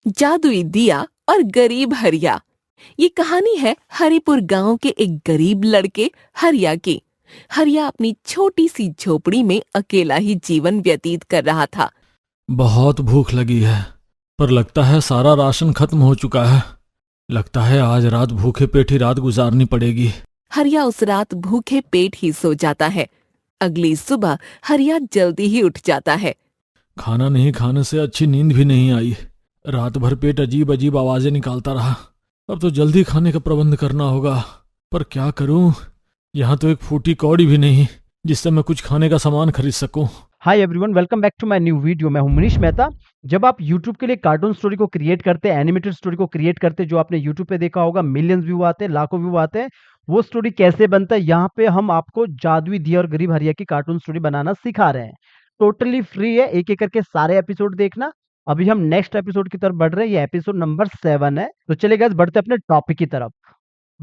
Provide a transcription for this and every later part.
जादुई दिया और गरीब हरिया। ये कहानी है हरिपुर गांव के एक गरीब लड़के हरिया की। हरिया अपनी छोटी सी झोपड़ी में अकेला ही जीवन व्यतीत कर रहा था। बहुत भूख लगी है, पर लगता है सारा राशन खत्म हो चुका है। लगता है आज रात भूखे पेट ही रात गुजारनी पड़ेगी। हरिया उस रात भूखे पेट ही सो जाता है। अगली सुबह हरिया जल्दी ही उठ जाता है। खाना नहीं खाने से अच्छी नींद भी नहीं आई। रात भर पेट अजीब अजीब आवाजें निकालता रहा। अब तो जल्दी खाने का प्रबंध करना होगा, पर क्या करूं? यहाँ तो एक फूटी कौड़ी भी नहीं जिससे मैं कुछ खाने का सामान खरीद सकूं। Hi everyone, welcome back to my new video. मैं हूं मनीष मेहता। जब आप YouTube के लिए कार्टून स्टोरी को क्रिएट करते हैं, एनिमेटेड स्टोरी को क्रिएट करते हैं, जो आपने YouTube पे देखा होगा, मिलियंस व्यू आते हैं, लाखों व्यू आते हैं, वो स्टोरी कैसे बनता है, यहाँ पे हम आपको जादुई दिया और गरीब हरिया की कार्टून स्टोरी बनाना सिखा रहे हैं। टोटली फ्री है, एक एक करके सारे एपिसोड देखना। अभी हम नेक्स्ट एपिसोड की तरफ बढ़ रहे हैं, ये एपिसोड नंबर 7 है। तो चलिए गाइस, बढ़ते हैं अपने टॉपिक की तरफ।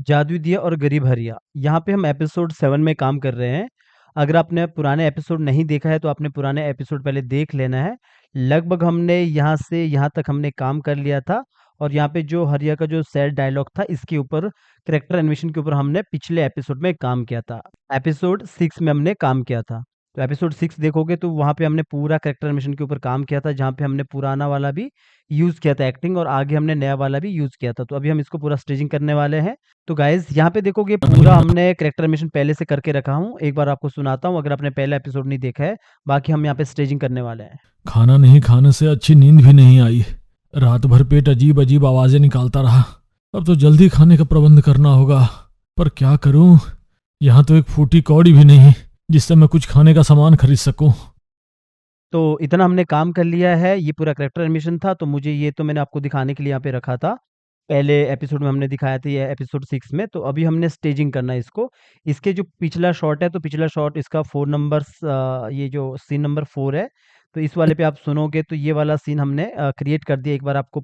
जादुई दिया और गरीब हरिया, यहाँ पे हम एपिसोड 7 में काम कर रहे हैं। अगर आपने पुराने एपिसोड नहीं देखा है तो आपने पुराने एपिसोड पहले देख लेना है। लगभग हमने यहाँ से यहाँ तक हमने काम कर लिया था, और यहाँ पे जो हरिया का जो सैड डायलॉग था, इसके ऊपर कैरेक्टर एनिमेशन के ऊपर हमने पिछले एपिसोड में काम किया था। एपिसोड 6 में हमने काम किया था। तो एपिसोड 6 देखोगे तो वहाँ पे हमने पूरा कैरेक्टर एनिमेशन के ऊपर काम किया था, जहाँ पे हमने पुराना वाला भी यूज़ किया था एक्टिंग, और आगे हमने नया वाला भी यूज़ किया था। तो अभी हम इसको पूरा स्टेजिंग करने वाले हैं। तो गाइज यहाँ पे देखोगे पूरा हमने कैरेक्टर एनिमेशन पहले से करके रखा हूँ। एक बार आपको सुनाता हूँ अगर आपने पहला एपिसोड नहीं देखा है। बाकी हम यहाँ पे स्टेजिंग करने वाले हैं। खाना नहीं खाने से अच्छी नींद भी नहीं आई। रात भर पेट अजीब अजीब आवाजें निकालता रहा। अब तो जल्दी खाने का प्रबंध करना होगा, पर क्या करूं? यहाँ तो एक फूटी कौड़ी भी नहीं जिससे मैं कुछ खाने का सामान खरीद सकूं। तो इतना हमने काम कर लिया है। ये पूरा कैरेक्टर एनिमेशन था, तो मुझे ये तो मैंने आपको दिखाने के लिए यहाँ पे रखा था। पहले एपिसोड में हमने दिखाया था, ये एपिसोड 6 में। तो अभी हमने स्टेजिंग करना है इसको। इसके जो पिछला शॉट है, तो पिछला शॉट इसका 4 नंबर, ये जो सीन नंबर 4 है, तो इस वाले पे आप सुनोगे तो ये वाला सीन हमने क्रिएट कर दिया। एक बार आपको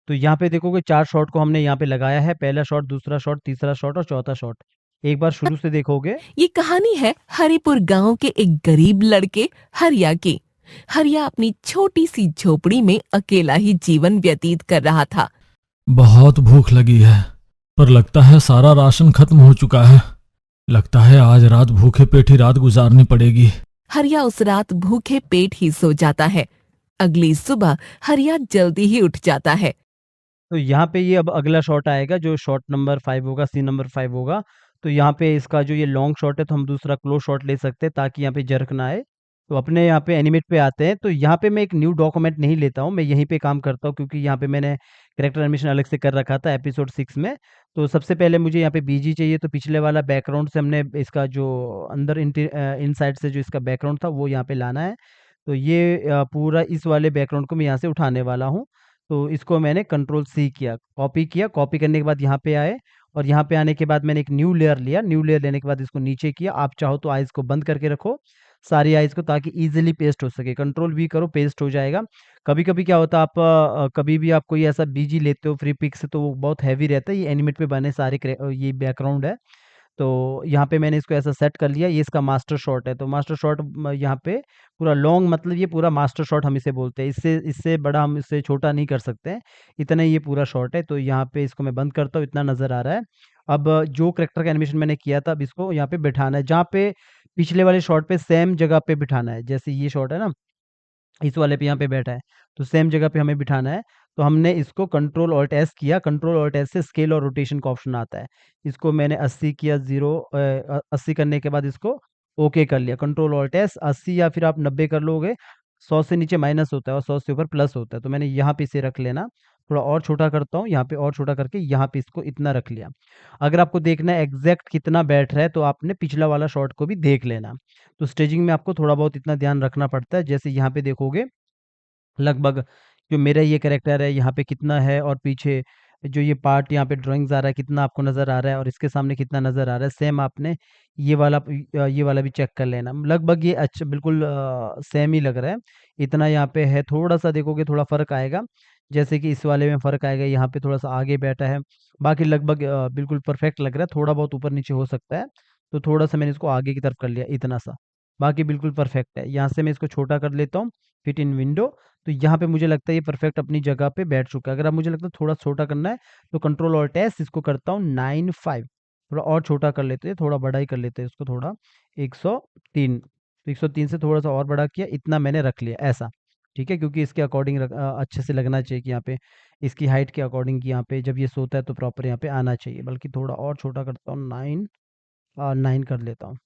तो यहाँ पे देखोगे 4 शॉट को हमने यहाँ पे लगाया है। पहला शॉट, दूसरा शॉट, तीसरा शॉट और चौथा शॉट। एक बार शुरू से देखोगे। ये कहानी है हरिपुर गांव के एक गरीब लड़के हरिया की। हरिया अपनी छोटी सी झोपड़ी में अकेला ही जीवन व्यतीत कर रहा था। बहुत भूख लगी है, पर लगता है सारा राशन खत्म हो चुका है। लगता है आज रात भूखे पेट ही रात गुजारनी पड़ेगी। हरिया उस रात भूखे पेट ही सो जाता है। अगली सुबह हरिया जल्दी ही उठ जाता है। तो यहाँ पे ये अब अगला शॉट आएगा, जो शॉट नंबर 5 होगा, सीन नंबर 5 होगा। तो यहाँ पे इसका जो ये लॉन्ग शॉट है, तो हम दूसरा क्लोज शॉट ले सकते हैं ताकि यहाँ पे जर्क ना आए। तो अपने यहाँ पे एनिमेट पे आते हैं। तो यहाँ पे मैं एक न्यू डॉक्यूमेंट नहीं लेता हूँ, मैं यहीं पे काम करता हूँ, क्योंकि यहाँ पे मैंने कैरेक्टर एनिमेशन अलग से कर रखा था एपिसोड 6 में। तो सबसे पहले मुझे यहाँ पे बीजी चाहिए। तो पिछले वाला बैकग्राउंड से हमने इसका जो अंदर इनसाइड से जो इसका बैकग्राउंड था, वो यहाँ पे लाना है। तो ये पूरा इस वाले बैकग्राउंड को मैं यहाँ से उठाने वाला हूँ। तो इसको मैंने कंट्रोल सी किया, कॉपी किया। कॉपी करने के बाद यहाँ पे आए, और यहाँ पे आने के बाद मैंने एक न्यू लेयर लिया। न्यू लेयर लेने के बाद इसको नीचे किया। आप चाहो तो आइज़ को बंद करके रखो, सारी आइज़ को, ताकि इजीली पेस्ट हो सके। कंट्रोल वी करो, पेस्ट हो जाएगा। कभी कभी क्या होता है, आप कभी भी आप कोई ऐसा बीजी लेते हो फ्री पिक से, तो वो बहुत हैवी रहता है। ये एनिमेट पे बने सारे ये बैकग्राउंड है। तो यहाँ पे मैंने इसको ऐसा सेट कर लिया। ये इसका मास्टर शॉट है। तो मास्टर शॉट यहाँ पे पूरा लॉन्ग, मतलब ये पूरा मास्टर शॉट हम इसे बोलते हैं। इससे इससे बड़ा हम इससे छोटा नहीं कर सकते हैं, इतना ही ये पूरा शॉट है। तो यहाँ पे इसको मैं बंद करता हूँ, इतना नज़र आ रहा है। अब जो कैरेक्टर का एनिमेशन मैंने किया था, अब इसको यहाँ पे बिठाना है, जहाँ पे पिछले वाले शॉट पे सेम जगह पे बिठाना है। जैसे ये शॉट है ना, इस वाले पे यहाँ पे बैठा है, तो सेम जगह पे हमें बिठाना है। तो हमने इसको कंट्रोल ऑल्ट एस किया। कंट्रोल ऑल्ट एस से स्केल और रोटेशन का ऑप्शन आता है। इसको मैंने 80 किया, 80 करने के बाद इसको ओके कर लिया। कंट्रोल ऑल्ट एस 80, या फिर आप 90 कर लोगे। 100 से नीचे माइनस होता है और 100 से ऊपर प्लस होता है। तो मैंने यहाँ पे इसे रख लेना। थोड़ा और छोटा करता हूँ, यहाँ पे और छोटा करके यहाँ पे इसको इतना रख लिया। अगर आपको देखना है एग्जैक्ट कितना बैठ रहा है, तो आपने पिछला वाला शॉट को भी देख लेना। तो स्टेजिंग में आपको थोड़ा बहुत इतना ध्यान रखना पड़ता है। जैसे यहाँ पे देखोगे, लगभग जो मेरा ये कैरेक्टर है यहाँ पे कितना है, और पीछे जो ये पार्ट यहाँ पे ड्राइंग्स आ रहा है, कितना आपको नज़र आ रहा है, और इसके सामने कितना नज़र आ रहा है। सेम आपने ये वाला भी चेक कर लेना। लगभग ये अच्छा बिल्कुल सेम ही लग रहा है। इतना यहाँ पे है, थोड़ा सा देखोगे थोड़ा फ़र्क आएगा। जैसे कि इस वाले में फ़र्क आएगा, यहाँ पे थोड़ा सा आगे बैठा है। बाकी लगभग बिल्कुल परफेक्ट लग रहा है। थोड़ा बहुत ऊपर नीचे हो सकता है, तो थोड़ा सा मैंने इसको आगे की तरफ कर लिया, इतना सा। बाकी बिल्कुल परफेक्ट है। यहाँ से मैं इसको छोटा कर लेता हूँ, फिट इन विंडो। तो यहाँ पे मुझे लगता है ये परफेक्ट अपनी जगह पे बैठ चुका है। अगर अब मुझे लगता है थोड़ा छोटा करना है तो कंट्रोल ऑल्ट एस, इसको करता हूँ 9:5, थोड़ा और छोटा कर लेते हैं, थोड़ा बड़ा ही कर लेते हैं इसको, थोड़ा 103। तो 103 से थोड़ा सा और बड़ा किया, इतना मैंने रख लिया ऐसा, ठीक है, क्योंकि इसके अकॉर्डिंग अच्छे से लगना चाहिए कि यहाँ पे इसकी हाइट के अकॉर्डिंग, कि यहाँ पे जब ये सोता है तो प्रॉपर यहाँ पे आना चाहिए। बल्कि थोड़ा और छोटा करता हूँ, 9 कर लेता हूँ।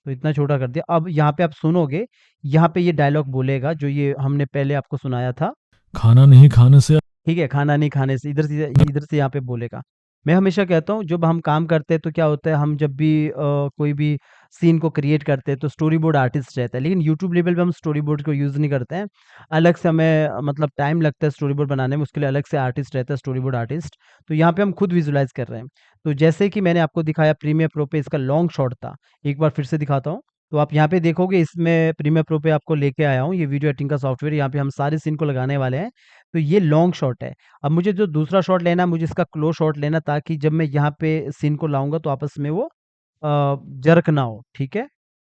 तो इतना छोटा कर दिया। अब यहाँ पे आप सुनोगे, यहाँ पे ये डायलॉग बोलेगा जो ये हमने पहले आपको सुनाया था। खाना नहीं खाने से ठीक है, खाना नहीं खाने से, इधर से यहाँ पे बोलेगा। मैं हमेशा कहता हूँ जब हम काम करते हैं तो क्या होता है, हम जब भी कोई भी सीन को क्रिएट करते हैं तो स्टोरी बोर्ड आर्टिस्ट रहता है, लेकिन यूट्यूब लेवल पे हम स्टोरी बोर्ड को यूज़ नहीं करते हैं। अलग से हमें मतलब टाइम लगता है स्टोरी बोर्ड बनाने में, उसके लिए अलग से आर्टिस्ट रहता है, स्टोरी बोर्ड आर्टिस्ट। तो यहाँ पे हम खुद विजुलाइज कर रहे हैं। तो जैसे कि मैंने आपको दिखाया प्रीमियर प्रो पे इसका लॉन्ग शॉट था, एक बार फिर से दिखाता हूँ। तो आप यहाँ पे देखोगे, इसमें प्रीमियर प्रो पे आपको लेके आया हूँ, ये वीडियो एडिटिंग का सॉफ्टवेयर, यहाँ पे हम सारे सीन को लगाने वाले हैं। तो ये लॉन्ग शॉट है। अब मुझे जो दूसरा शॉट लेना है, मुझे इसका क्लोज शॉट लेना, ताकि जब मैं यहाँ पे सीन को लाऊंगा तो आपस में वो जर्क ना हो, ठीक है।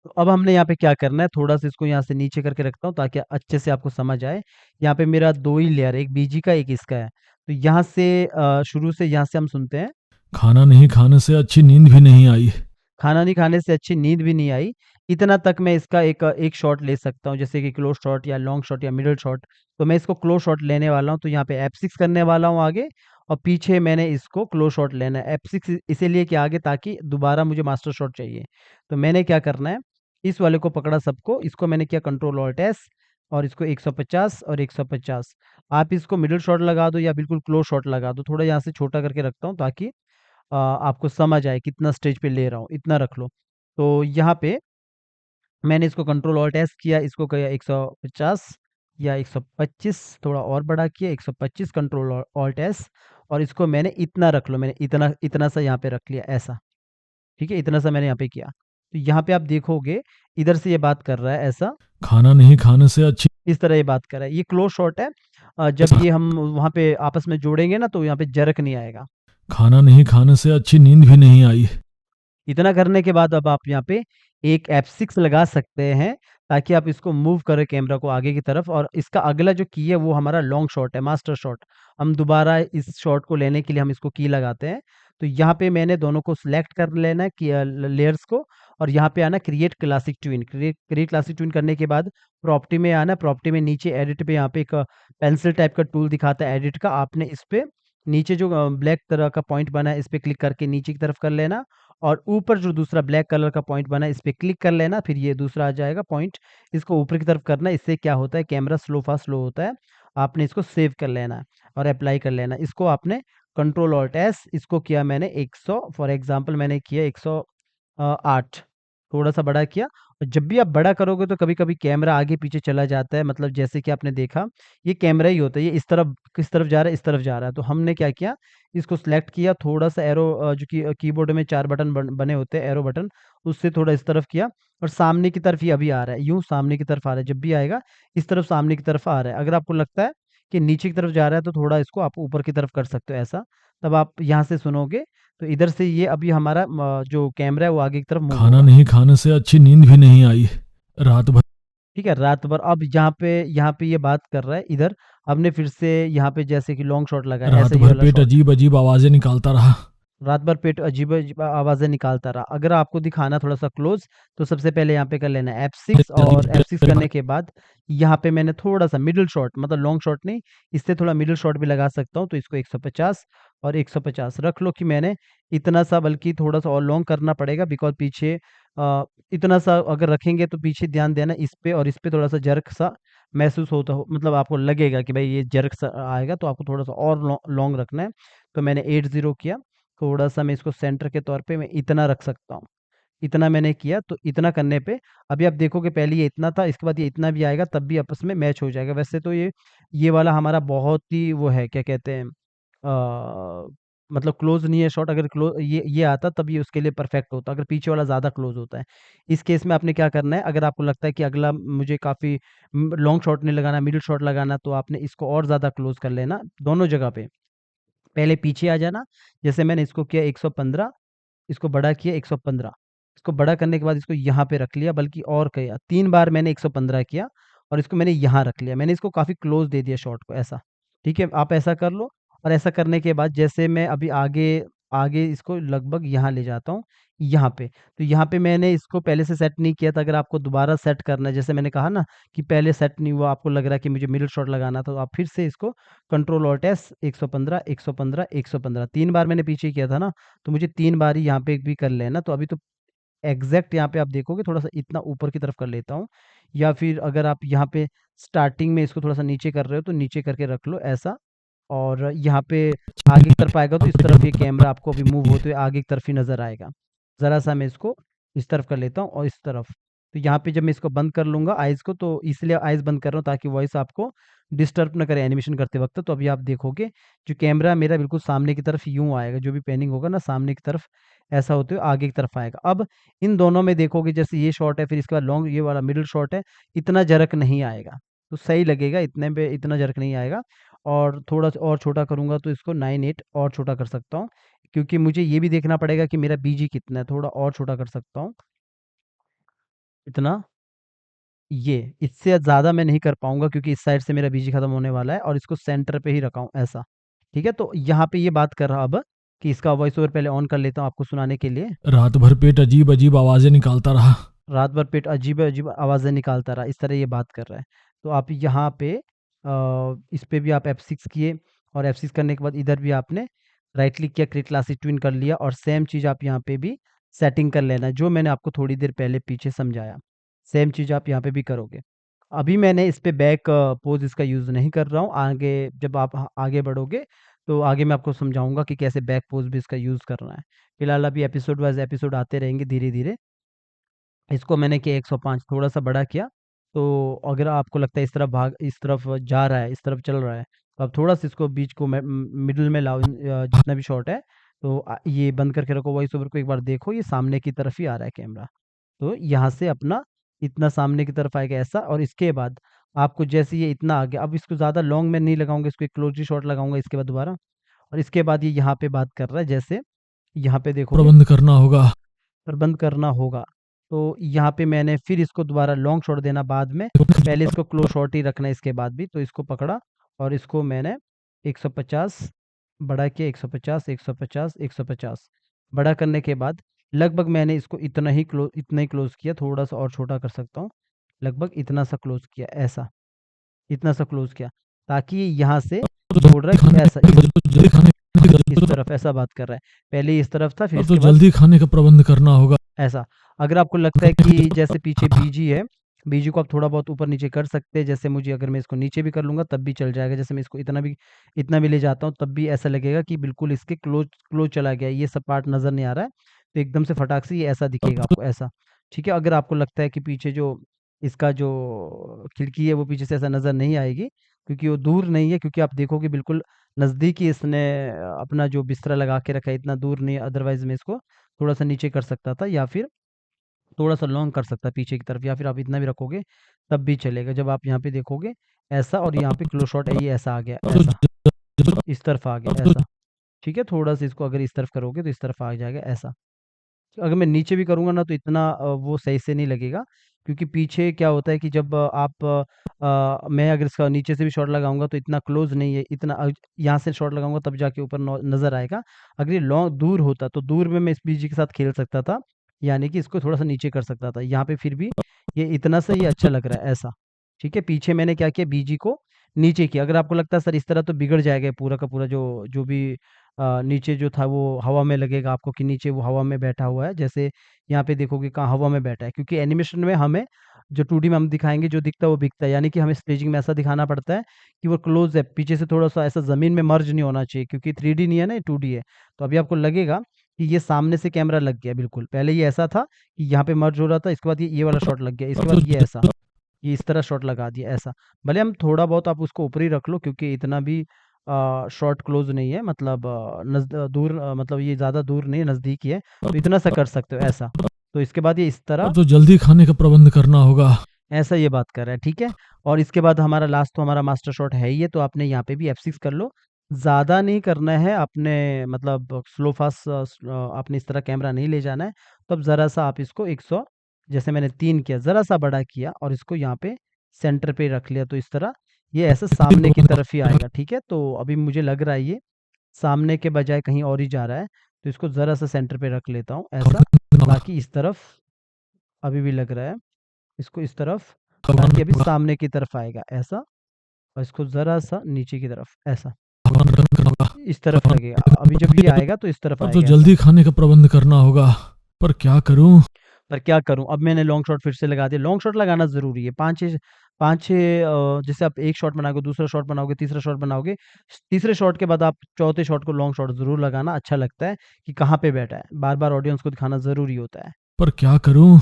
तो अब हमने यहाँ पे क्या करना है, थोड़ा सा इसको यहाँ से नीचे करके रखता हूँ ताकि अच्छे से आपको समझ आए। यहाँ पे मेरा दो ही लेयर है, एक बीजी का, एक इसका है। तो यहाँ से शुरू से यहाँ से हम सुनते हैं। खाना नहीं खाने से अच्छी नींद भी नहीं आई। खाना नहीं खाने से अच्छी नींद भी नहीं आई। इतना तक मैं इसका एक शॉट ले सकता हूँ, जैसे कि क्लोज शॉट या लॉन्ग शॉट या मिडल शॉट। तो मैं इसको क्लोज शॉट लेने वाला हूँ, तो यहाँ पे F6 करने वाला हूँ आगे, और पीछे मैंने इसको क्लोज शॉट लेना है। F6 इसीलिए कि आगे, ताकि दोबारा मुझे मास्टर शॉट चाहिए। तो मैंने क्या करना है, इस वाले को पकड़ा सबको, इसको मैंने किया कंट्रोल ऑल्ट एस, और इसको 150 और 150। आप इसको मिडल शॉट लगा दो या बिल्कुल क्लोज शॉट लगा दो, थोड़ा यहाँ से छोटा करके रखता हूँ ताकि आपको समझ आए कितना स्टेज पे ले रहा हूँ, इतना रख लो। तो यहाँ पे मैंने इसको कंट्रोल ऑल्ट एस किया, इसको किया 150 या 125, थोड़ा और बड़ा किया 125, कंट्रोल ऑल्ट एस, और इसको मैंने इतना रख लो, मैंने इतना इतना सा यहाँ पे रख लिया ऐसा, ठीक है, इतना सा मैंने यहाँ पे किया। तो यहाँ पे आप देखोगे, इधर से ये बात कर रहा है ऐसा, खाना नहीं खाने से अच्छी इस तरह ये बात कर रहा है। ये क्लोज शॉट है। जब ये हम वहाँ पे आपस में जोड़ेंगे ना, तो यहाँ पे जरक नहीं आएगा। खाना नहीं खाने से अच्छी नींद भी नहीं आई। इतना करने के बाद अब आप यहाँ पे एक F6 लगा सकते हैं, ताकि आप इसको मूव करें कैमरा को आगे की तरफ। और इसका अगला जो की है वो हमारा लॉन्ग शॉट है, मास्टर शॉट। हम दोबारा इस शॉट को लेने के लिए हम इसको की लगाते हैं। तो यहाँ पे मैंने दोनों को सिलेक्ट कर लेना है कि लेयर्स को, और यहाँ पे आना create classic twin. Create classic twin करने के बाद प्रॉपर्टी में आना, प्रॉपर्टी में नीचे एडिट पे यहाँ पे एक पेंसिल टाइप का टूल दिखाता है एडिट का, आपने इस पे नीचे जो ब्लैक तरह का पॉइंट बना है, इस पे क्लिक करके नीचे की तरफ कर लेना, और ऊपर जो दूसरा ब्लैक कलर का पॉइंट बना है, इस पे क्लिक कर लेना, फिर ये दूसरा आ जाएगा पॉइंट, इसको ऊपर की तरफ करना। इससे क्या होता है, कैमरा स्लो फास्ट स्लो होता है। आपने इसको सेव कर लेना है और अप्लाई कर लेना। इसको आपने कंट्रोल ऑल्ट एस, इसको किया मैंने 100, फॉर एग्जांपल मैंने किया 108, थोड़ा सा बड़ा किया। और जब भी आप बड़ा करोगे तो कभी कभी कैमरा आगे पीछे चला जाता है, मतलब जैसे कि आपने देखा, ये कैमरा ही होता है, ये इस तरफ किस तरफ जा रहा है, इस तरफ जा रहा है। तो हमने क्या किया, इसको सिलेक्ट किया, थोड़ा सा एरो, जो कि कीबोर्ड में 4 बटन बने होते हैं एरो बटन, उससे थोड़ा इस तरफ किया, और सामने की तरफ ये अभी आ रहा है, यूं सामने की तरफ आ रहा है। जब भी आएगा इस तरफ सामने की तरफ आ रहा है। अगर आपको लगता है कि नीचे की तरफ जा रहा है तो थोड़ा इसको आप ऊपर की तरफ कर सकते हो ऐसा। तब आप यहाँ से सुनोगे तो इधर से ये अभी हमारा जो कैमरा है वो आगे की तरफ मूव खाना होगा। नहीं खाने से अच्छी नींद भी नहीं आई। रात भर ठीक है, रात भर। अब यहाँ पे ये बात कर रहा है इधर, हमने फिर से यहाँ पे जैसे कि लॉन्ग शॉट लगाया, रात ऐसा ये भर वाला पेट शॉट। अजीब अजीब आवाजें निकालता रहा। रात भर पेट अजीब-अजीब आवाज़ें निकालता रहा। अगर आपको दिखाना थोड़ा-सा क्लोज़, तो सबसे पहले यहाँ पे कर लेना है F6, और F6 करने के बाद यहाँ पे मैंने थोड़ा-सा मिडल शॉट, मतलब लॉन्ग शॉट नहीं, इससे थोड़ा मिडल शॉट भी लगा सकता हूँ। तो इसको 150 और 150 रख लो कि मैंने इतना सा, बल्कि थोड़ा-सा और लॉन्ग करना पड़ेगा, बिकॉज़ पीछे इतना सा अगर रखेंगे तो पीछे ध्यान देना इस पे, और इस पे थोड़ा-सा जर्क सा महसूस होता हो, मतलब आपको लगेगा कि भाई ये जर्क सा आएगा, तो आपको थोड़ा-सा और लॉन्ग रखना है। तो मैंने 80 किया। थोड़ा-सा मैं इसको सेंटर के तौर पे मैं इतना रख सकता हूँ। इतना मैंने किया, तो इतना करने पे अभी आप देखोगे, पहले ये इतना था, इसके बाद ये इतना भी आएगा, तब भी आपस में मैच हो जाएगा। वैसे तो ये वाला हमारा बहुत ही वो है, क्या कहते हैं, मतलब क्लोज़ नहीं है शॉट। अगर ये आता तब ये उसके लिए परफेक्ट होता, अगर पीछे वाला ज़्यादा क्लोज़ होता है। इस केस में आपने क्या करना है, अगर आपको लगता है कि अगला मुझे काफ़ी लॉन्ग शॉट नहीं लगाना, मिडल शॉट लगाना, तो आपने इसको और ज़्यादा क्लोज़ कर लेना दोनों जगह पे। पहले पीछे आ जाना, जैसे मैंने इसको किया 115, इसको बड़ा किया 115, इसको बड़ा करने के बाद इसको यहाँ पे रख लिया, बल्कि और किया 3 बार मैंने 115 किया और इसको मैंने यहाँ रख लिया। मैंने इसको काफ़ी क्लोज़ दे दिया शॉट को ऐसा, ठीक है? आप ऐसा कर लो और ऐसा करने के बाद जैसे मैं अभी आगे आगे इसको लगभग यहाँ ले जाता हूँ, यहाँ पे। तो यहाँ पे मैंने इसको पहले से सेट नहीं किया था, अगर आपको दोबारा सेट करना है, जैसे मैंने कहा ना कि पहले सेट नहीं हुआ, आपको लग रहा है कि मुझे मिडल शॉट लगाना था, तो आप फिर से इसको कंट्रोल ऑल्ट एस 115, 115, 115 3 बार मैंने पीछे किया था ना, तो मुझे 3 बार ही यहाँ पे भी कर लेना। तो अभी तो एग्जैक्ट यहाँ पे आप देखोगे थोड़ा-सा इतना ऊपर की तरफ कर लेता हूँ, या फिर अगर आप यहाँ पे स्टार्टिंग में इसको थोड़ा-सा नीचे कर रहे हो, तो नीचे करके रख लो ऐसा। और यहाँ पे आगे की तरफ आएगा तो इस तरफ ये कैमरा आपको अभी मूव होते हुए आगे की तरफ ही नज़र आएगा। ज़रा-सा मैं इसको इस तरफ कर लेता हूँ और इस तरफ। तो यहाँ पे जब मैं इसको बंद कर लूँगा आइज़ को, तो इसलिए आइज़ बंद कर रहा हूँ ताकि वॉइस आपको डिस्टर्ब ना करे एनिमेशन करते वक़्त। तो अभी आप देखोगे जो कैमरा मेरा बिल्कुल सामने की तरफ यूँ आएगा, जो भी पैनिंग होगा ना सामने की तरफ ऐसा होते हुए आगे की तरफ आएगा। अब इन दोनों में देखोगे जैसे ये शॉट है, फिर इसके बाद लॉन्ग ये वाला मिडल शॉट है, इतना जरक नहीं आएगा, तो सही लगेगा, इतने पे इतना जरक नहीं आएगा। और थोड़ा सा और छोटा करूँगा तो इसको 9-8 और छोटा कर सकता हूँ, क्योंकि मुझे ये भी देखना पड़ेगा कि मेरा बीजी कितना है, थोड़ा और छोटा कर सकता हूँ। इतना, ये इससे ज़्यादा मैं नहीं कर पाऊँगा क्योंकि इस साइड से मेरा बीजी खत्म होने वाला है और इसको सेंटर पे ही रखा हूँ ऐसा, ठीक है? तो यहाँ पे ये बात कर रहा अब कि इसका वॉइस ओवर पहले ऑन कर लेता हूँ आपको सुनाने के लिए। रात भर पेट अजीब अजीब आवाजें निकालता रहा। रात भर पेट अजीब-अजीब आवाज़ें निकालता रहा, इस तरह ये बात कर रहा है। तो आप यहाँ पे इस पे भी आप F6 किए और F6 करने के बाद इधर भी आपने राइट क्लिक किया, क्रिएट क्लासेस ट्विन कर लिया और सेम चीज़ आप यहाँ पे भी सेटिंग कर लेना, जो मैंने आपको थोड़ी देर पहले पीछे समझाया। सेम चीज़ आप यहाँ पे भी करोगे। अभी मैंने इस पे बैक पोज़ इसका यूज़ नहीं कर रहा हूँ, आगे जब आप आगे बढ़ोगे, तो आगे मैं आपको समझाऊँगा कि कैसे बैक पोज़ भी इसका यूज़ करना है। फिलहाल अभी एपिसोड वाइज़ एपिसोड आते रहेंगे धीरे-धीरे। इसको मैंने किया 105 थोड़ा-सा बड़ा किया, तो अगर आपको लगता है इस तरफ जा रहा है, इस तरफ चल रहा है, तो आप थोड़ा-सा इसको बीच को मिडल में लाओ, जितना भी शॉट है, तो ये बंद करके रखो वॉइस ओवर को, एक बार देखो ये सामने की तरफ ही आ रहा है कैमरा। तो यहाँ से अपना इतना सामने की तरफ आएगा ऐसा, और इसके बाद आपको जैसे ये इतना आ गया, अब इसको ज़्यादा लॉन्ग में नहीं लगाऊँगा, इसको एक क्लोज़ली शॉट लगाऊँगा इसके बाद दोबारा, और इसके बाद ये यहाँ पे बात कर रहा है, जैसे यहाँ पे देखोगे प्रबंध करना होगा। प्रबंध करना होगा। तो यहाँ पे मैंने फिर इसको दोबारा लॉन्ग शॉट देना बाद में, पहले इसको क्लोज शॉट ही रखना है इसके बाद भी, तो इसको पकड़ा और इसको मैंने 150 बड़ा किया, 150, 150, 150 बड़ा करने के बाद लगभग मैंने इसको इतना ही क्लोज किया, थोड़ा-सा और छोटा कर सकता हूँ। लगभग इतना सा क्लोज किया, ऐसा, इतना सा क्लोज किया, ताकि ये यहाँ से तो बोल रहा है कि जल्दी ऐसा खाने का जल्दी खाने इस तरफ ऐसा बात कर रहा है। पहले ये इस तरफ था, फिर अब तो इसके बाद जल्दी खाने का प्रबंध करना होगा। ऐसा। अगर आपको लगता है कि जैसे पीछे बीजी है, बीजी को आप थोड़ा बहुत ऊपर नीचे कर सकते हैं, जैसे मुझे अगर मैं इसको नीचे भी कर लूँगा तब भी चल जाएगा, जैसे मैं इसको इतना भी ले जाता हूँ तब भी ऐसा लगेगा कि बिल्कुल इसके क्लोज़ चला गया है, ये सब पार्ट नज़र नहीं आ रहा है, तो एकदम से फटाक से ये ऐसा दिखेगा आपको ऐसा, ठीक है? अगर आपको लगता है कि पीछे जो इसका जो खिड़की है वो पीछे से ऐसा नज़र नहीं आएगी, क्योंकि वो दूर नहीं है, क्योंकि आप देखोगे बिल्कुल नज़दीक ही इसने अपना जो बिस्तरा लगा के रखा है, इतना दूर नहीं है, अदरवाइज़ मैं इसको थोड़ा-सा नीचे कर सकता था या फिर थोड़ा-सा लॉन्ग कर सकता है पीछे की तरफ, या फिर आप इतना भी रखोगे तब भी चलेगा। जब आप यहाँ पे देखोगे ऐसा, और यहाँ पे क्लोज़ शॉट है, ये ऐसा आ गया, अब तो ऐसा, ज- इस तरफ आ गया अब तो ऐसा, ठीक है? थोड़ा-सा इसको अगर इस तरफ करोगे तो इस तरफ आ जाएगा ऐसा। अगर मैं नीचे भी करूँगा ना तो इतना वो सही से नहीं लगेगा, क्योंकि पीछे क्या होता है कि जब मैं अगर इसका नीचे से भी शॉट लगाऊँगा तो इतना क्लोज़ नहीं है, इतना यहाँ से शॉट लगाऊँगा तब जाके ऊपर नज़र आएगा। अगर ये दूर होता तो दूर में मैं इस बीजी के साथ खेल सकता था, यानी कि इसको थोड़ा-सा नीचे कर सकता था। यहाँ पे फिर भी ये इतना सा ये अच्छा लग रहा है ऐसा, ठीक है? पीछे मैंने क्या किया, बीजी को नीचे किया। अगर आपको लगता है सर इस तरह तो बिगड़ जाएगा ये पूरा का पूरा, जो जो भी नीचे जो था वो हवा में लगेगा आपको कि नीचे वो हवा में बैठा हुआ है। जैसे यहाँ पे देखोगे कहाँ हवा में बैठा है, क्योंकि एनिमेशन में हमें जो 2D में हम दिखाएँगे जो दिखता है वो बिकता है। यानी कि हमें स्टेजिंग में ऐसा दिखाना पड़ता है कि वो क्लोज़ है, पीछे से थोड़ा-सा ऐसा ज़मीन में मर्ज नहीं होना चाहिए, क्योंकि 3D नहीं है ना, ये 2D है। तो अभी आपको लगेगा कि ये सामने से कैमरा लग गया बिल्कुल। पहले ये ऐसा था कि यहाँ पे मर्ज हो रहा था, इसके बाद ये वाला शॉट लग गया, इसके अब तो बाद ये ऐसा, ये इस तरह शॉट लगा दिया ऐसा। भले हम थोड़ा बहुत आप उसको ऊपर ही रख लो, क्योंकि इतना भी शॉट क्लोज़ नहीं है, मतलब दूर, मतलब ये ज़्यादा दूर नहीं है, नज़दीक ही है, तो इतना सा कर सकते हो ऐसा। तो इसके बाद ये इस तरह अब तो जल्दी खाने का प्रबंध करना होगा। ऐसा ये बात कर रहा है, ठीक है? और इसके बाद हमारा लास्ट तो हमारा मास्टर शॉट है ही है, तो आपने यहाँ पे भी F6 कर लो, ज़्यादा नहीं करना है, आपने मतलब स्लो फास्ट आपने इस तरह कैमरा नहीं ले जाना है। तो अब ज़रा-सा आप इसको 100 जैसे मैंने 3 किया, ज़रा-सा बड़ा किया और इसको यहाँ पे सेंटर पे रख लिया, तो इस तरह ये ऐसे सामने की तरफ ही आएगा, ठीक है? तो अभी मुझे लग रहा है ये सामने के बजाय कहीं और ही जा रहा है, तो इसको ज़रा-सा सेंटर पे रख लेता हूँ ऐसा, ताकि इस तरफ अभी भी लग रहा है, इसको इस तरफ, ताकि अभी सामने की तरफ आएगा ऐसा, और इसको ज़रा-सा नीचे की तरफ ऐसा, इस तरफ लगेगा। अभी जब ये आएगा तो इस तरफ अब तो आएगा ऐसा। जल्दी खाने का प्रबंध करना होगा, पर क्या करूं? पर क्या करूँ? अब मैंने लॉन्ग शॉट फिर से लगा दिया। लॉन्ग शॉट लगाना ज़रूरी है। 5-6 जैसे आप 1 शॉट बनाओगे, दूसरा शॉट बनाओगे, तीसरा शॉट बनाओगे, तीसरे शॉट के बाद आप चौथे शॉट को लॉन्ग शॉट ज़रूर लगाना, अच्छा लगता है कि कहाँ पे बैठा है। बार-बार ऑडियंस को दिखाना ज़रूरी होता है। पर क्या करूं?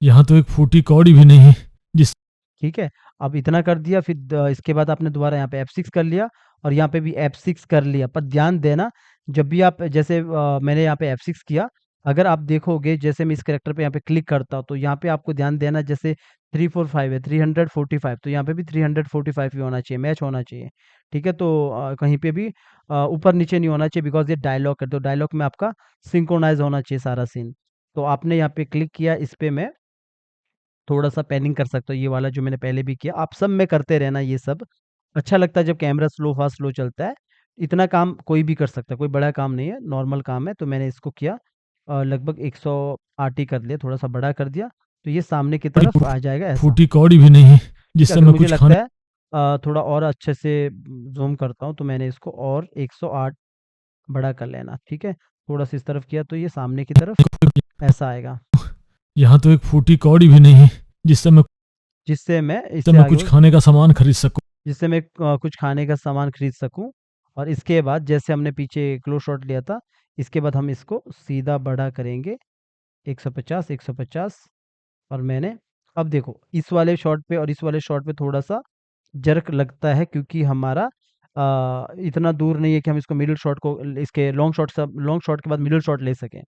यहाँ तो एक फूटी कौड़ी भी नहीं जिस ठीक है? अब इतना कर दिया, फिर इसके बाद आपने दोबारा यहाँ पे F6 कर लिया और यहाँ पे भी F6 कर लिया। पर ध्यान देना, जब भी आप जैसे मैंने यहाँ पे F6 किया, अगर आप देखोगे जैसे मैं इस कैरेक्टर पे यहाँ पे क्लिक करता हूँ, तो यहाँ पे आपको ध्यान देना, जैसे 345 है, 345, तो यहाँ पे भी 345 ही होना चाहिए, मैच होना चाहिए। ठीक है? तो कहीं पे भी ऊपर-नीचे नहीं होना चाहिए, बिकॉज़ ये डायलॉग है, तो डायलॉग में आपका सिंक्रोनाइज़ होना चाहिए सारा सीन। तो आपने यहाँ पे क्लिक किया, इस पे मैं थोड़ा-सा पैनिंग कर सकते हो, ये वाला जो मैंने पहले भी किया। आप सब में करते रहना ये सब। अच्छा लगता है जब कैमरा स्लो फास्ट स्लो चलता है। इतना काम कोई भी कर सकता है, कोई बड़ा काम नहीं है, नॉर्मल काम है। तो मैंने इसको किया, लगभग 108 ही कर लिया, थोड़ा-सा बड़ा कर दिया, तो ये सामने की तरफ आ जाएगा ऐसा। फूटी कौड़ी भी नहीं ठीक है, जिससे अगर मैं मुझे कुछ खाने लगता है थोड़ा और अच्छे से ज़ूम करता हूँ, तो मैंने इसको और 108 बड़ा कर लेना, ठीक है? थोड़ा-सा इस तरफ किया, तो ये सामने की तरफ ऐसा आएगा, यहाँ तो एक फूटी कौड़ी भी नहीं जिससे मैं जिससे मैं जिससे इससे मैं आगे कुछ खाने का सामान खरीद सकूं। जिससे मैं कुछ खाने का सामान खरीद सकूँ। और इसके बाद जैसे हमने पीछे क्लोज़ शॉट लिया था, इसके बाद हम इसको सीधा बड़ा करेंगे 150, 150, और मैंने अब देखो इस वाले शॉट पे और इस वाले शॉट पे थोड़ा-सा जर्क लगता है, क्योंकि हमारा इतना दूर नहीं है कि हम इसको मिडल शॉट को इसके लॉन्ग शॉट के बाद मिडल शॉट ले सकें।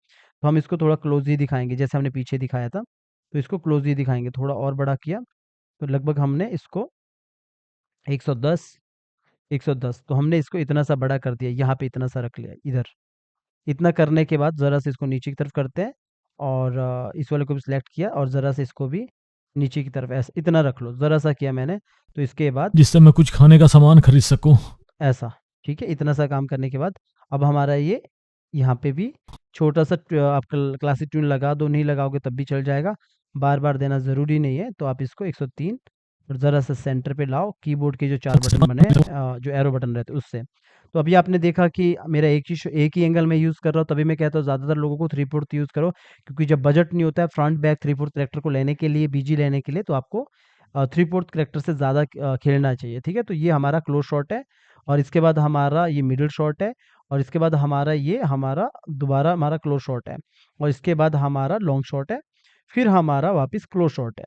तो हम इसको थोड़ा क्लोज़ ही दिखाएँगे, जैसे हमने पीछे दिखाया था, तो इसको क्लोज़ ही दिखाएँगे। थोड़ा और बड़ा किया, तो लगभग हमने इसको 110, 110, तो हमने इसको इतना सा बड़ा कर दिया, यहाँ पे इतना सा रख लिया इधर। इतना करने के बाद ज़रा से इसको नीचे की तरफ करते हैं, और इस वाले को भी सिलेक्ट किया और ज़रा से इसको भी नीचे की तरफ ऐसा इतना रख लो, ज़रा सा किया मैंने। तो इसके बाद जिससे मैं कुछ खाने का सामान खरीद सकूं। ऐसा, ठीक है? इतना सा काम करने के बाद अब हमारा ये यहाँ पे भी छोटा-सा आप क्लासिक ट्यून लगा दो, नहीं लगाओगे तब भी चल जाएगा। बार-बार देना ज़रूरी नहीं है, तो आप इसको 103 और ज़रा-सा सेंटर पे लाओ, कीबोर्ड के जो 4 बटन बने हैं, जो एरो बटन रहते हैं उससे। तो अभी आपने देखा कि मेरा एक ही एंगल में यूज़ कर रहा हूँ, तभी मैं कहता हूँ ज़्यादातर लोगों को 3/4 यूज़ करो, क्योंकि जब बजट नहीं होता है फ्रंट बैक 3/4 कैरेक्टर को लेने के लिए, बीजी लेने के लिए, तो आपको 3/4 कैरेक्टर से ज़्यादा खेलना चाहिए, ठीक है? तो ये हमारा क्लोज़ शॉट है, और इसके बाद हमारा ये मिडल शॉट है, और इसके बाद हमारा दोबारा हमारा क्लोज़ शॉट है, और इसके बाद हमारा लॉन्ग शॉट है, फिर हमारा वापस क्लोज़ शॉट है।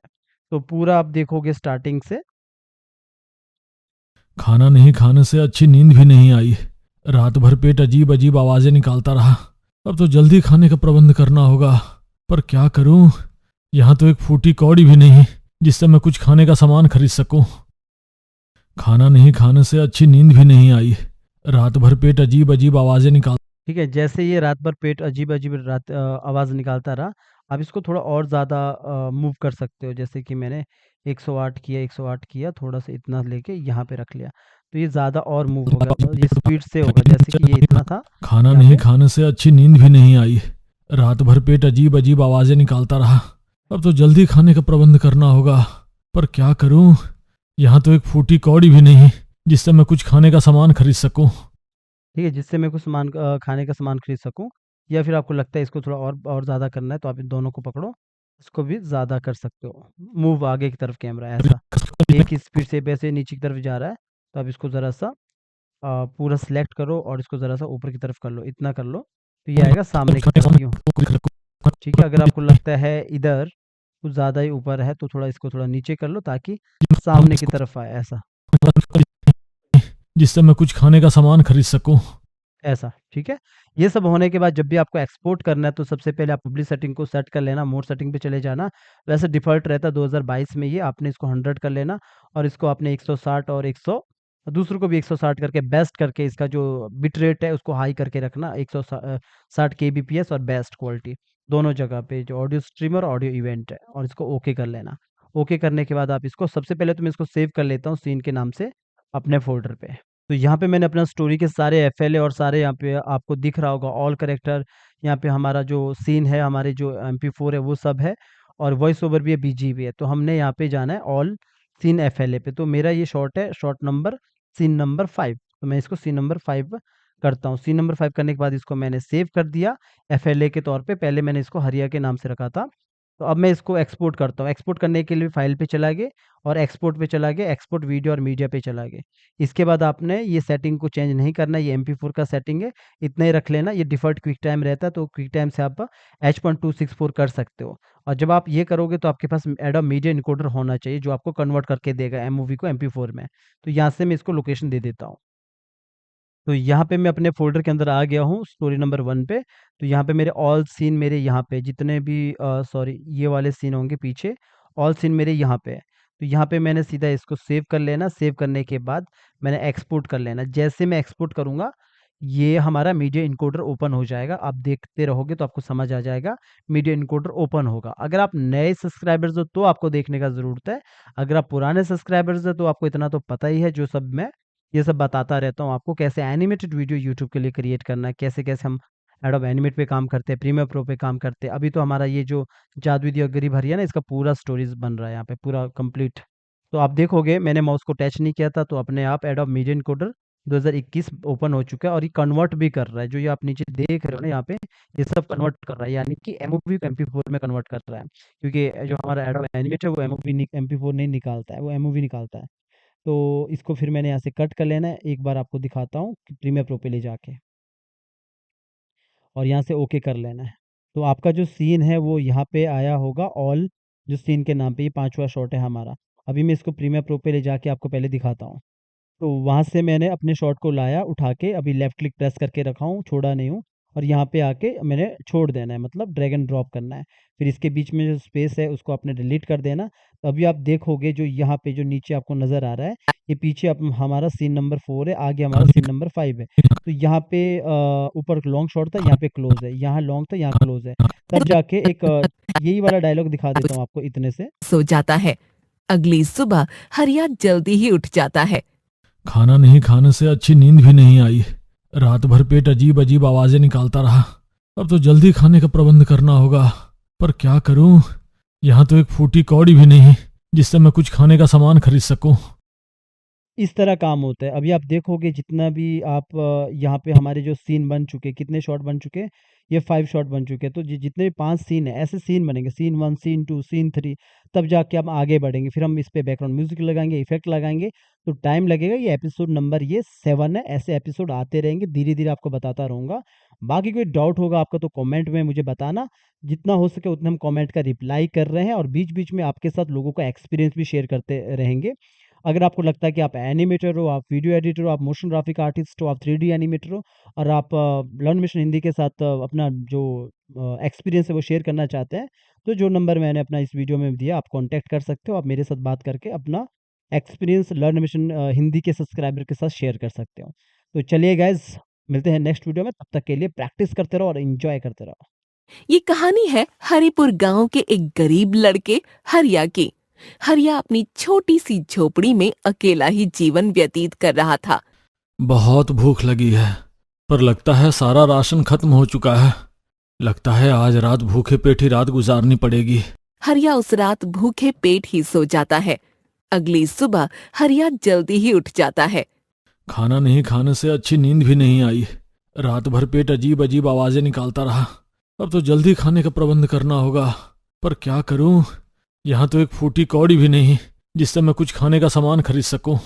तो पूरा आप देखोगे स्टार्टिंग से। खाना नहीं खाने से अच्छी नींद भी नहीं आई। रात भर पेट अजीब अजीब आवाजें निकालता रहा। अब तो जल्दी खाने का प्रबंध करना होगा, पर क्या करूं? यहाँ तो एक फूटी कौड़ी भी नहीं जिससे मैं कुछ खाने का सामान खरीद सकूं। खाना नहीं खाने से अच्छी नींद भी नहीं आई। रात भर पेट अजीब अजीब आवाजें निकाल ठीक है, जैसे ये रात भर पेट अजीब-अजीब आवाज़ निकालता रहा, आप इसको थोड़ा और ज़्यादा मूव कर सकते हो। जैसे कि मैंने 108 किया, 108 किया, थोड़ा-सा इतना लेके यहाँ पे रख लिया। तो ये ज़्यादा और मूव होगा, ये स्पीड से होगा, जैसे कि ये इतना था खाना यहाँ नहीं पे। खाने से अच्छी नींद भी नहीं आई। रात भर पेट अजीब अजीब आवाजें निकालता रहा। अब तो जल्दी खाने का प्रबंध करना होगा, पर क्या करूं? यहाँ तो एक फूटी कौड़ी भी नहीं जिससे मैं कुछ खाने का सामान खरीद सकूं। ठीक है, जिससे मैं कुछ खाने का सामान खरीद सकूँ, या फिर आपको लगता है इसको थोड़ा और ज़्यादा करना है, तो आप इन दोनों को पकड़ो, इसको भी ज़्यादा कर सकते हो। मूव आगे की तरफ कैमरा ऐसा, एक ही स्पीड से वैसे नीचे की तरफ जा रहा है, तो आप इसको ज़रा-सा पूरा सेलेक्ट करो और इसको ज़रा-सा ऊपर की तरफ कर लो, इतना कर लो, तो ये आएगा सामने की तरफ यूँ। ठीक है, अगर आपको लगता है इधर कुछ ज़्यादा ही ऊपर है, तो थोड़ा इसको थोड़ा नीचे कर लो, ताकि सामने की तरफ आए ऐसा। जिससे मैं कुछ खाने का सामान खरीद सकूं। ऐसा, ठीक है? ये सब होने के बाद जब भी आपको एक्सपोर्ट करना है, तो सबसे पहले आप पब्लिक सेटिंग को सेट कर लेना, मोड सेटिंग पे चले जाना। वैसे डिफ़ॉल्ट रहता है 2022 में ये, आपने इसको 100 कर लेना, और इसको आपने 160 और 100 दूसरों को भी 160 करके बेस्ट करके इसका जो बिट रेट है उसको हाई करके रखना, 160 kbps और बेस्ट क्वालिटी दोनों जगह पे, जो ऑडियो स्ट्रीमर ऑडियो इवेंट है, और इसको ओके कर लेना। ओके करने के बाद आप इसको, सबसे पहले तो मैं इसको सेव कर लेता हूँ सीन के नाम से अपने फोल्डर पे। तो यहाँ पे मैंने अपना स्टोरी के सारे एफएलए और सारे यहाँ पे आपको दिख रहा होगा ऑल करेक्टर, यहाँ पे हमारा जो सीन है, हमारे जो MP4 है वो सब है, और वॉइस ओवर भी है, बीजी भी है। तो हमने यहाँ पे जाना है ऑल सीन एफएलए पे। तो मेरा ये शॉट है, शॉट नंबर सीन नंबर 5। तो मैं इसको सीन नंबर 5 करता हूँ। सीन नंबर 5 करने के बाद इसको मैंने सेव कर दिया एफएलए के तौर पे। पहले मैंने इसको हरिया के नाम से रखा था। तो अब मैं इसको एक्सपोर्ट करता हूँ। एक्सपोर्ट करने के लिए फाइल पे चला गए और एक्सपोर्ट पे चला गए, एक्सपोर्ट वीडियो और मीडिया पे चला गए। इसके बाद आपने ये सेटिंग को चेंज नहीं करना, ये MP4 का सेटिंग है, इतना ही रख लेना। ये डिफ़ॉल्ट क्विक टाइम रहता है, तो क्विक टाइम से आप H.264 कर सकते हो। और जब आप ये करोगे तो आपके पास एडोब मीडिया इनकोडर होना चाहिए, जो आपको कन्वर्ट करके देगा एमओवी को MP4 में। तो यहाँ से मैं इसको लोकेशन दे देता हूँ। तो यहाँ पे मैं अपने फ़ोल्डर के अंदर आ गया हूँ, स्टोरी नंबर 1 पे। तो यहाँ पे मेरे ऑल सीन, मेरे यहाँ पे जितने भी सॉरी ये वाले सीन होंगे पीछे, ऑल सीन मेरे यहाँ पे है। तो यहाँ पे मैंने सीधा इसको सेव कर लेना। सेव करने के बाद मैंने एक्सपोर्ट कर लेना। जैसे मैं एक्सपोर्ट करूँगा, ये हमारा मीडिया इनकोडर ओपन हो जाएगा। आप देखते रहोगे तो आपको समझ आ जाएगा, मीडिया इनकोडर ओपन होगा। अगर आप नए सब्सक्राइबर्स हो तो आपको देखने का ज़रूरत है। अगर आप पुराने सब्सक्राइबर्स हो तो आपको इतना तो पता ही है, जो सब मैं ये सब बताता रहता हूँ आपको, कैसे एनिमेटेड वीडियो यूट्यूब के लिए क्रिएट करना है, कैसे-कैसे हम एडोब एनिमेट पे काम करते हैं, प्रीमियर प्रो पे काम करते हैं। अभी तो हमारा ये जो जादुई दिया गरीब हरिया ना, इसका पूरा स्टोरीज़ बन रहा है यहाँ पे, पूरा कंप्लीट। तो आप देखोगे मैंने माउस को टच नहीं किया था, तो अपने आप एडोब मीडिया इनकोडर 2021 ओपन हो चुका है, और ये कन्वर्ट भी कर रहा है। जो ये आप नीचे देख रहे हो ना यहाँ पे, ये सब कन्वर्ट कर रहा है, यानी कि एमओवी को MP4 में कन्वर्ट कर रहा है। क्योंकि जो हमारा एडोब एनिमेट है वो MP4 नहीं निकालता है, वो एमओवी निकालता है। तो इसको फिर मैंने यहाँ से कट कर लेना है। एक बार आपको दिखाता हूँ कि प्रीमियर प्रो पे ले जाके, और यहाँ से ओके कर लेना है। तो आपका जो सीन है वो यहाँ पे आया होगा ऑल, जो सीन के नाम पे, ये 5वां शॉट है हमारा। अभी मैं इसको प्रीमियर प्रो पे ले जाके आपको पहले दिखाता हूँ। तो वहाँ से मैंने अपने शॉट को लाया, उठा के अभी लेफ़्ट क्लिक प्रेस करके रखा हूँ, छोड़ा नहीं हूँ, और यहाँ पे आके मैंने छोड़ देना है, मतलब ड्रैग एंड ड्रॉप करना है। फिर इसके बीच में जो स्पेस है उसको आपने डिलीट कर देना। तो अभी आप देखोगे जो यहाँ पे जो नीचे आपको नज़र आ रहा है, ये पीछे अब हमारा सीन नंबर 4 है, आगे हमारा सीन नंबर 5 है। तो यहाँ पे ऊपर लॉन्ग शॉट था, यहाँ पे क्लोज़ है, यहाँ लॉन्ग था, यहाँ क्लोज़ है। तब जाके एक यही वाला डायलॉग दिखा देता हूँ आपको इतने से। सो जाता है। अगली सुबह हरिया जल्दी ही उठ जाता है। खाना नहीं खाने से अच्छी नींद भी नहीं आई। रात भर पेट अजीब अजीब आवाजें निकालता रहा। अब तो जल्दी खाने का प्रबंध करना होगा, पर क्या करूं? यहाँ तो एक फूटी कौड़ी भी नहीं जिससे मैं कुछ खाने का सामान खरीद सकूं। इस तरह काम होता है। अभी आप देखोगे जितना भी आप यहाँ पे हमारे जो सीन बन चुके, कितने शॉट बन चुके, ये 5 शॉट बन चुके हैं। तो जितने भी 5 सीन है, ऐसे सीन बनेंगे, सीन 1, सीन 2, सीन 3, तब जाके हम आगे बढ़ेंगे। फिर हम इस पे बैकग्राउंड म्यूजिक लगाएंगे, इफेक्ट लगाएंगे, तो टाइम लगेगा। ये एपिसोड नंबर ये 7 है। ऐसे एपिसोड आते रहेंगे, धीरे धीरे आपको बताता रहूँगा। बाकी कोई डाउट होगा आपका तो कमेंट में मुझे बताना। जितना हो सके उतना हम कमेंट का रिप्लाई कर रहे हैं, और बीच बीच में आपके साथ लोगों का एक्सपीरियंस भी शेयर करते रहेंगे। अगर आपको लगता है कि आप एनिमेटर हो, आप वीडियो एडिटर हो, आप मोशन ग्राफिक आर्टिस्ट हो, आप 3D एनिमेटर हो, और आप लर्न मिशन हिंदी के साथ अपना जो एक्सपीरियंस है वो शेयर करना चाहते हैं, तो जो नंबर मैंने अपना इस वीडियो में दिया, आप कांटेक्ट कर सकते हो। आप मेरे साथ बात करके अपना एक्सपीरियंस लर्न मिशन हिंदी के सब्सक्राइबर के साथ शेयर कर सकते हो। तो चलिए गाइज, मिलते हैं नेक्स्ट वीडियो में। तब तक के लिए प्रैक्टिस करते रहो और एंजॉय करते रहो। ये कहानी है हरिपुर गांव के एक गरीब लड़के हरिया की। हरिया अपनी छोटी सी झोपड़ी में अकेला ही जीवन व्यतीत कर रहा था। बहुत भूख लगी है, पर लगता है सारा राशन खत्म हो चुका है। लगता है आज रात भूखे पेट ही रात गुजारनी पड़ेगी। हरिया उस रात भूखे पेट ही सो जाता है। अगली सुबह हरिया जल्दी ही उठ जाता है। खाना नहीं खाने से अच्छी नींद भी नहीं आई। रात भर पेट अजीब अजीब आवाजें निकालता रहा। अब तो जल्दी खाने का प्रबंध करना होगा, पर क्या करूं? यहाँ तो एक फूटी कौड़ी भी नहीं जिससे मैं कुछ खाने का सामान खरीद सकूं।